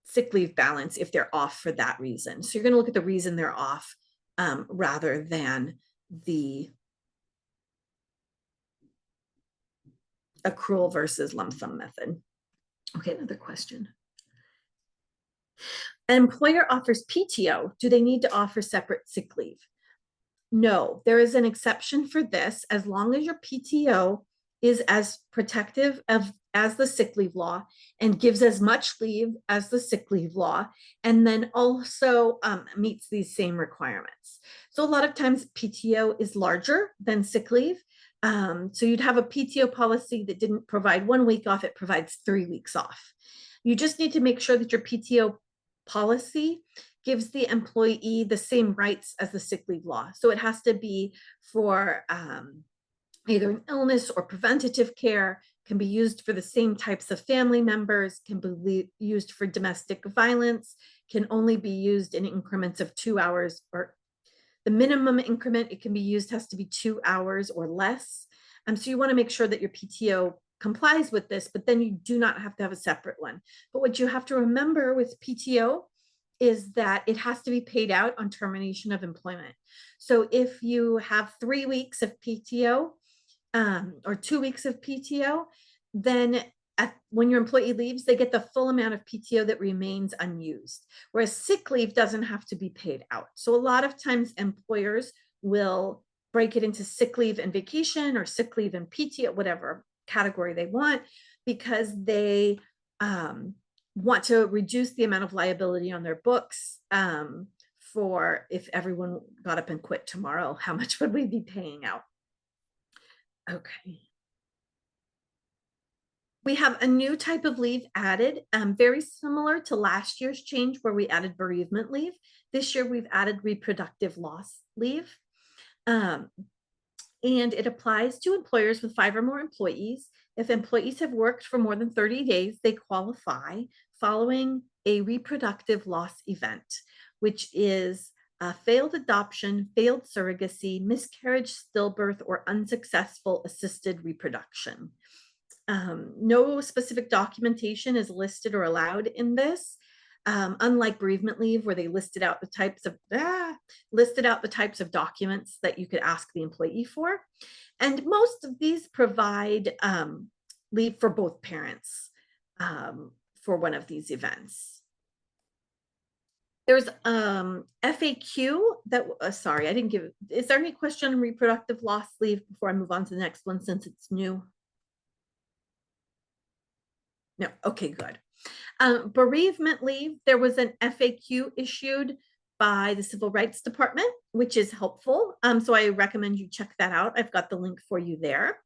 sick leave balance if they're off for that reason. So you're going to look at the reason they're off rather than the accrual versus lump sum method. Okay, another question. An employer offers PTO. Do they need to offer separate sick leave? No, there is an exception for this as long as your PTO is as protective as the sick leave law and gives as much leave as the sick leave law, and then also meets these same requirements. So a lot of times PTO is larger than sick leave. So you'd have a PTO policy that didn't provide 1 week off, it provides 3 weeks off. You just need to make sure that your PTO policy gives the employee the same rights as the sick leave law. So it has to be for either an illness or preventative care, can be used for the same types of family members, can be used for domestic violence, can only be used in increments of 2 hours, or the minimum increment it can be used has to be 2 hours or less. So you want to make sure that your PTO complies with this, but then you do not have to have a separate one. But what you have to remember with PTO is that it has to be paid out on termination of employment. So if you have 3 weeks of PTO, or 2 weeks of PTO, then when your employee leaves, they get the full amount of PTO that remains unused, whereas sick leave doesn't have to be paid out. So a lot of times employers will break it into sick leave and vacation, or sick leave and PTO, whatever category they want, because they want to reduce the amount of liability on their books. For if everyone got up and quit tomorrow, how much would we be paying out? Okay. We have a new type of leave added, very similar to last year's change where we added bereavement leave. This year we've added reproductive loss leave. And it applies to employers with 5 or more employees. If employees have worked for more than 30 days, they qualify following a reproductive loss event, which is failed adoption, failed surrogacy, miscarriage, stillbirth, or unsuccessful assisted reproduction. No specific documentation is listed or allowed in this. Unlike bereavement leave, where they listed out the types of documents that you could ask the employee for. And most of these provide leave for both parents for one of these events. There's FAQ that, sorry, I didn't give, is there any question on reproductive loss leave before I move on to the next one since it's new? No, okay, good. Bereavement leave, there was an FAQ issued by the Civil Rights Department, which is helpful. So I recommend you check that out. I've got the link for you there.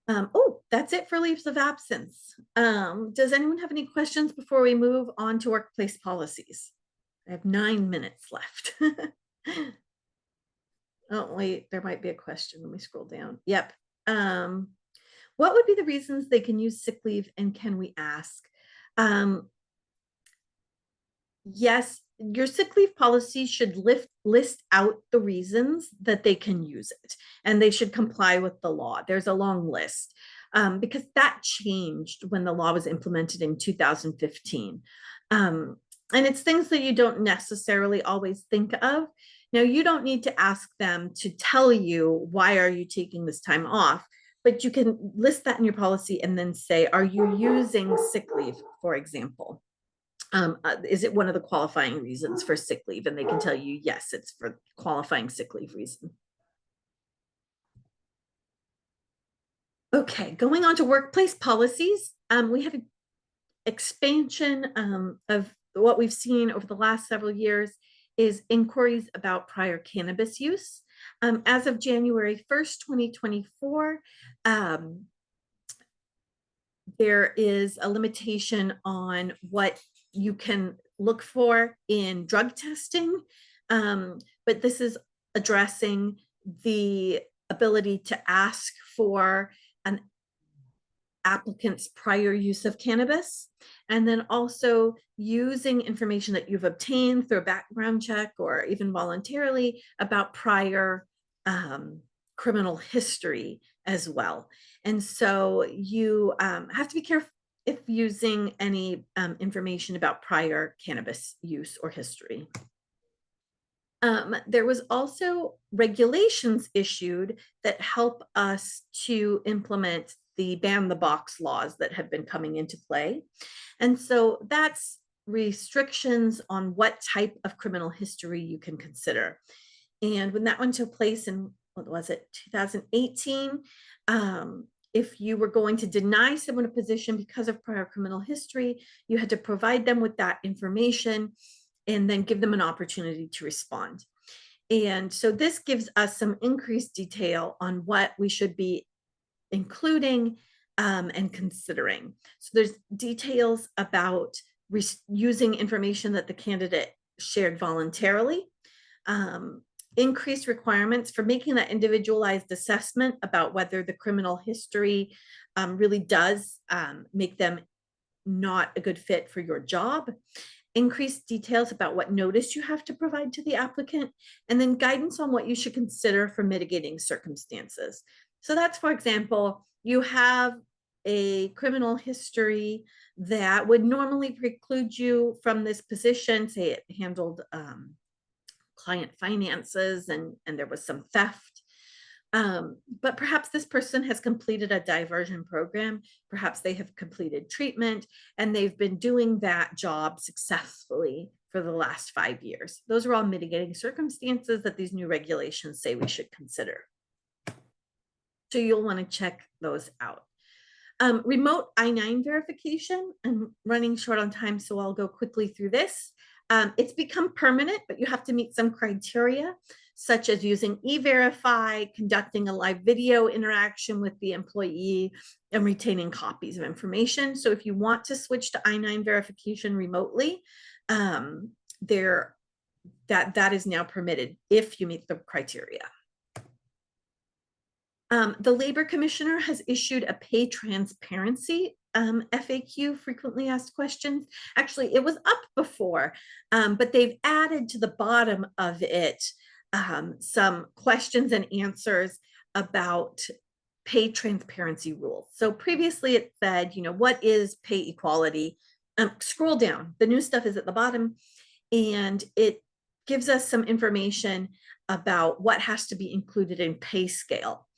Oh, that's it for leaves of absence. Does anyone have any questions before we move on to workplace policies? I have 9 minutes left. Oh, wait, there might be a question. Let me scroll down. Yep. What would be the reasons they can use sick leave, and can we ask? Yes, your sick leave policy should list out the reasons that they can use it, and they should comply with the law. There's a long list because that changed when the law was implemented in 2015. And it's things that you don't necessarily always think of. Now, you don't need to ask them to tell you, why are you taking this time off? But you can list that in your policy and then say, are you using sick leave, for example? Is it one of the qualifying reasons for sick leave? And they can tell you, yes, it's for qualifying sick leave reason. Okay, going on to workplace policies. We have an expansion of what we've seen over the last several years is inquiries about prior cannabis use. As of January 1st, 2024, there is a limitation on what you can look for in drug testing, but this is addressing the ability to ask for an applicant's prior use of cannabis, and then also using information that you've obtained through a background check or even voluntarily about prior criminal history as well. And so you have to be careful if using any information about prior cannabis use or history. There was also regulations issued that help us to implement the ban the box laws that have been coming into play. And so that's restrictions on what type of criminal history you can consider. And when that went into place in, what was it, 2018, if you were going to deny someone a position because of prior criminal history, you had to provide them with that information and then give them an opportunity to respond. And so this gives us some increased detail on what we should be including and considering. So there's details about using information that the candidate shared voluntarily, increased requirements for making that individualized assessment about whether the criminal history really does make them not a good fit for your job, increased details about what notice you have to provide to the applicant, and then guidance on what you should consider for mitigating circumstances. So that's, for example, you have a criminal history that would normally preclude you from this position. Say it handled client finances and there was some theft. But perhaps this person has completed a diversion program. Perhaps they have completed treatment and they've been doing that job successfully for the last 5 years. Those are all mitigating circumstances that these new regulations say we should consider. So you'll want to check those out. Remote I-9 verification. I'm running short on time, so I'll go quickly through this. It's become permanent, but you have to meet some criteria, such as using E-Verify, conducting a live video interaction with the employee, and retaining copies of information. So if you want to switch to I-9 verification remotely, that is now permitted if you meet the criteria. The Labor Commissioner has issued a pay transparency FAQ, frequently asked questions. Actually, it was up before, but they've added to the bottom of it some questions and answers about pay transparency rules. So previously it said, what is pay equality? Scroll down, the new stuff is at the bottom, and it gives us some information about what has to be included in pay scale.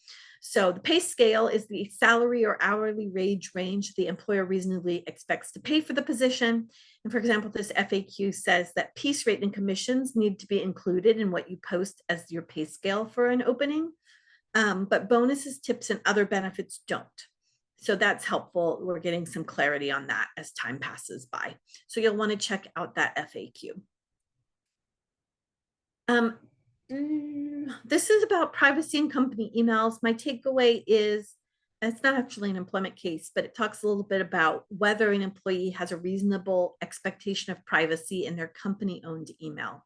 So the pay scale is the salary or hourly wage range the employer reasonably expects to pay for the position. And for example, this FAQ says that piece rate and commissions need to be included in what you post as your pay scale for an opening, but bonuses, tips, and other benefits don't. So that's helpful. We're getting some clarity on that as time passes by. So you'll want to check out that FAQ. This is about privacy and company emails. My takeaway is, it's not actually an employment case, but it talks a little bit about whether an employee has a reasonable expectation of privacy in their company-owned email.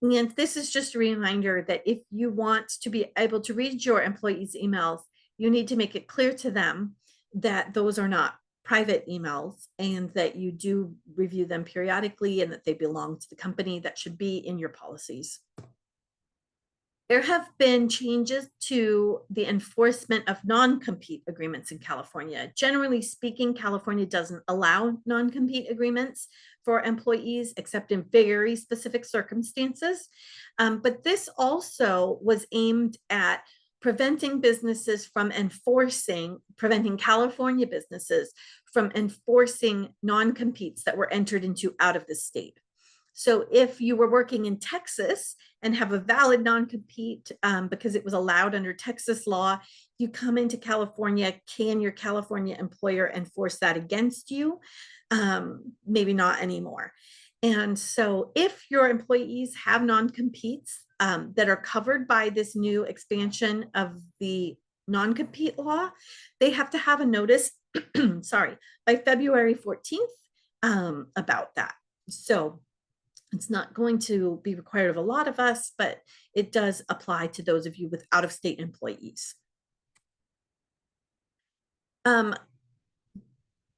And this is just a reminder that if you want to be able to read your employees' emails, you need to make it clear to them that those are not private emails and that you do review them periodically and that they belong to the company. That should be in your policies. There have been changes to the enforcement of non-compete agreements in California. Generally speaking, California doesn't allow non-compete agreements for employees except in very specific circumstances. But this also was aimed at preventing California businesses from enforcing non-competes that were entered into out of the state. So if you were working in Texas and have a valid non-compete because it was allowed under Texas law, you come into California, can your California employer enforce that against you? Maybe not anymore. And so if your employees have non-competes that are covered by this new expansion of the non-compete law, they have to have a notice, by February 14th about that. So it's not going to be required of a lot of us, but it does apply to those of you with out-of-state employees.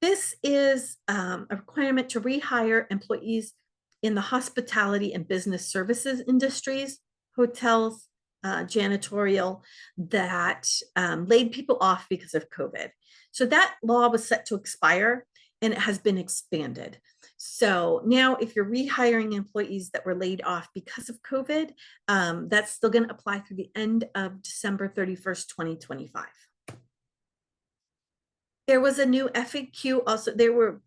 This is a requirement to rehire employees in the hospitality and business services industries, hotels, janitorial, that laid people off because of COVID. So that law was set to expire and it has been expanded. So now if you're rehiring employees that were laid off because of COVID, that's still going to apply through the end of December 31st, 2025. There was a new FAQ also. They were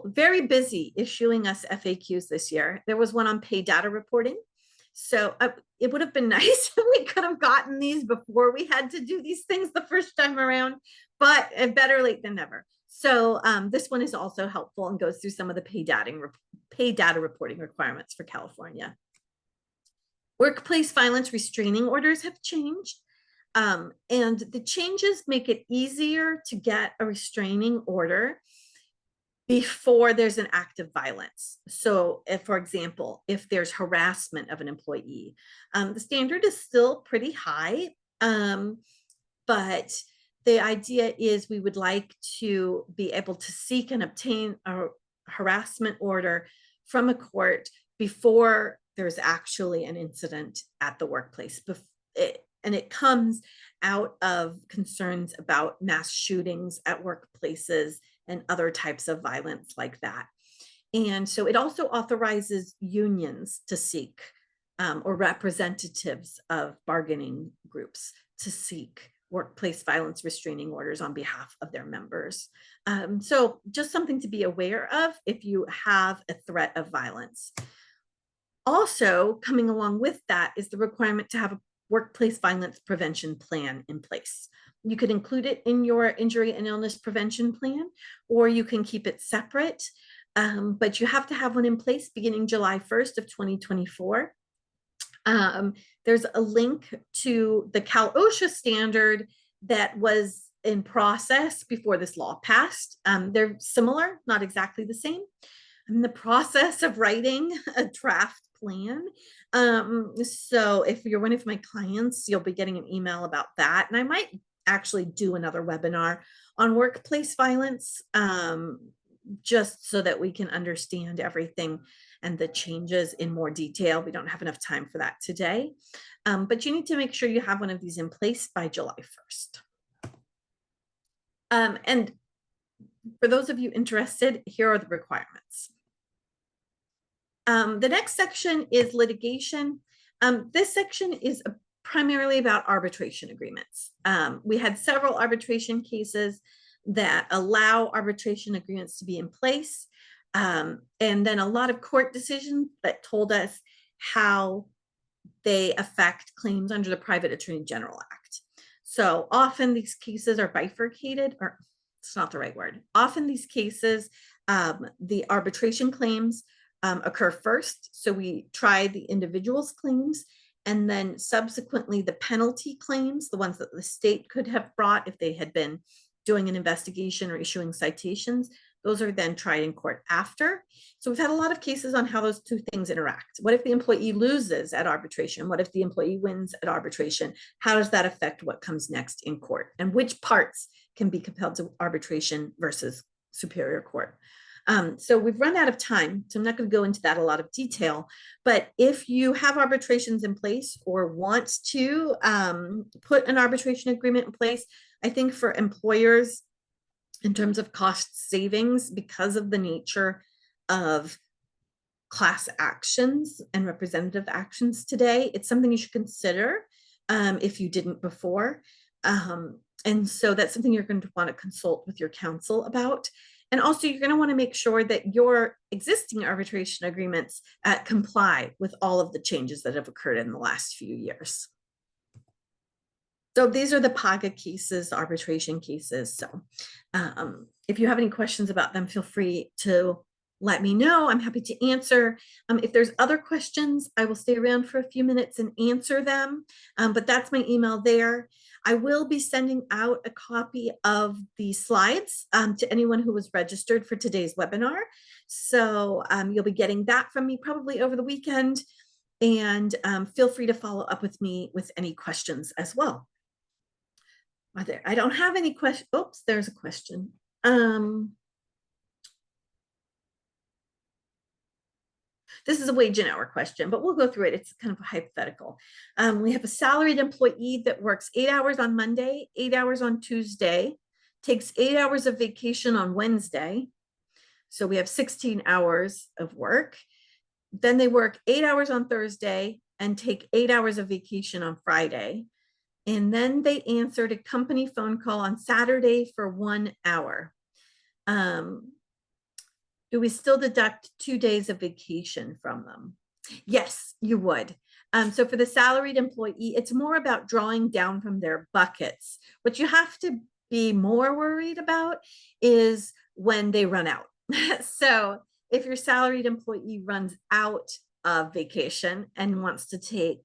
very busy issuing us FAQs this year. There was one on pay data reporting. So it would have been nice if we could have gotten these before we had to do these things the first time around, but better late than never. So this one is also helpful and goes through some of the pay data reporting requirements for California. Workplace violence restraining orders have changed. And the changes make it easier to get a restraining order before there's an act of violence. So if, for example, if there's harassment of an employee, the standard is still pretty high, but the idea is we would like to be able to seek and obtain a harassment order from a court before there's actually an incident at the workplace. And it comes out of concerns about mass shootings at workplaces and other types of violence like that. And so it also authorizes unions to seek, or representatives of bargaining groups to seek workplace violence restraining orders on behalf of their members. So just something to be aware of if you have a threat of violence. Also coming along with that is the requirement to have a workplace violence prevention plan in place. You could include it in your injury and illness prevention plan, or you can keep it separate, but you have to have one in place beginning July 1st of 2024. There's a link to the Cal OSHA standard that was in process before this law passed. They're similar, not exactly the same. I'm in the process of writing a draft plan. So if you're one of my clients, you'll be getting an email about that. And I might actually do another webinar on workplace violence, just so that we can understand everything and the changes in more detail. We don't have enough time for that today, but you need to make sure you have one of these in place by July 1st. And for those of you interested, here are the requirements. The next section is litigation. This section is primarily about arbitration agreements. We had several arbitration cases that allow arbitration agreements to be in place. And then a lot of court decisions that told us how they affect claims under the Private Attorney General Act. So often these cases are bifurcated, or it's not the right word. Often these cases, the arbitration claims occur first. So we try the individual's claims, and then subsequently the penalty claims, the ones that the state could have brought if they had been doing an investigation or issuing citations, those are then tried in court after. So we've had a lot of cases on how those two things interact. What if the employee loses at arbitration? What if the employee wins at arbitration? How does that affect what comes next in court? And which parts can be compelled to arbitration versus superior court? So we've run out of time, so I'm not going to go into that a lot of detail, but if you have arbitrations in place or want to put an arbitration agreement in place, I think for employers, in terms of cost savings, because of the nature of class actions and representative actions today, it's something you should consider if you didn't before. And so that's something you're going to want to consult with your counsel about. And also you're going to want to make sure that your existing arbitration agreements comply with all of the changes that have occurred in the last few years. So these are the PAGA cases, arbitration cases. So if you have any questions about them, feel free to let me know. I'm happy to answer. If there's other questions, I will stay around for a few minutes and answer them. But that's my email there. I will be sending out a copy of the slides to anyone who was registered for today's webinar. So you'll be getting that from me probably over the weekend. And feel free to follow up with me with any questions as well. I don't have any questions. Oops, there's a question. This is a wage and hour question, but we'll go through it. It's kind of a hypothetical. We have a salaried employee that works 8 hours on Monday, 8 hours on Tuesday, takes 8 hours of vacation on Wednesday. So we have 16 hours of work. Then they work 8 hours on Thursday and take 8 hours of vacation on Friday. And then they answered a company phone call on Saturday for 1 hour. Do we still deduct 2 days of vacation from them? Yes, you would. So for the salaried employee, it's more about drawing down from their buckets. What you have to be more worried about is when they run out. So if your salaried employee runs out of vacation and wants to take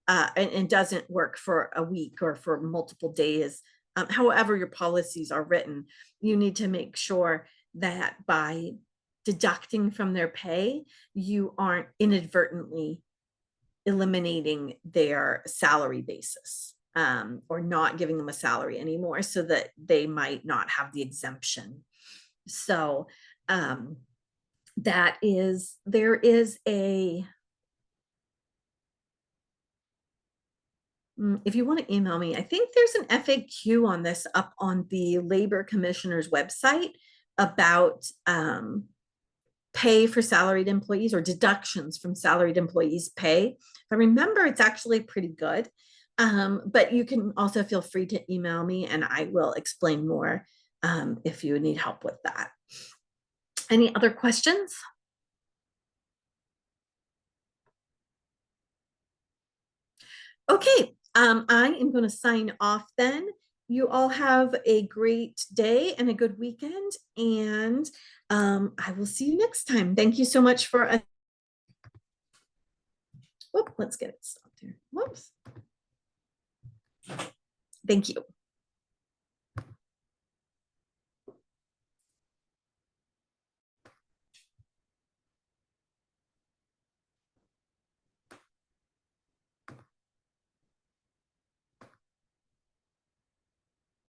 and doesn't work for a week or for multiple days, however your policies are written, you need to make sure that by deducting from their pay, you aren't inadvertently eliminating their salary basis, or not giving them a salary anymore, so that they might not have the exemption. So there is a, if you want to email me, I think there's an FAQ on this up on the Labor Commissioner's website about pay for salaried employees, or deductions from salaried employees' pay. If I remember, it's actually pretty good. But you can also feel free to email me and I will explain more if you need help with that. Any other questions? Okay, I am going to sign off then. You all have a great day and a good weekend, and I will see you next time. Thank you so much for a whoop, let's get it stopped here. Whoops. Thank you.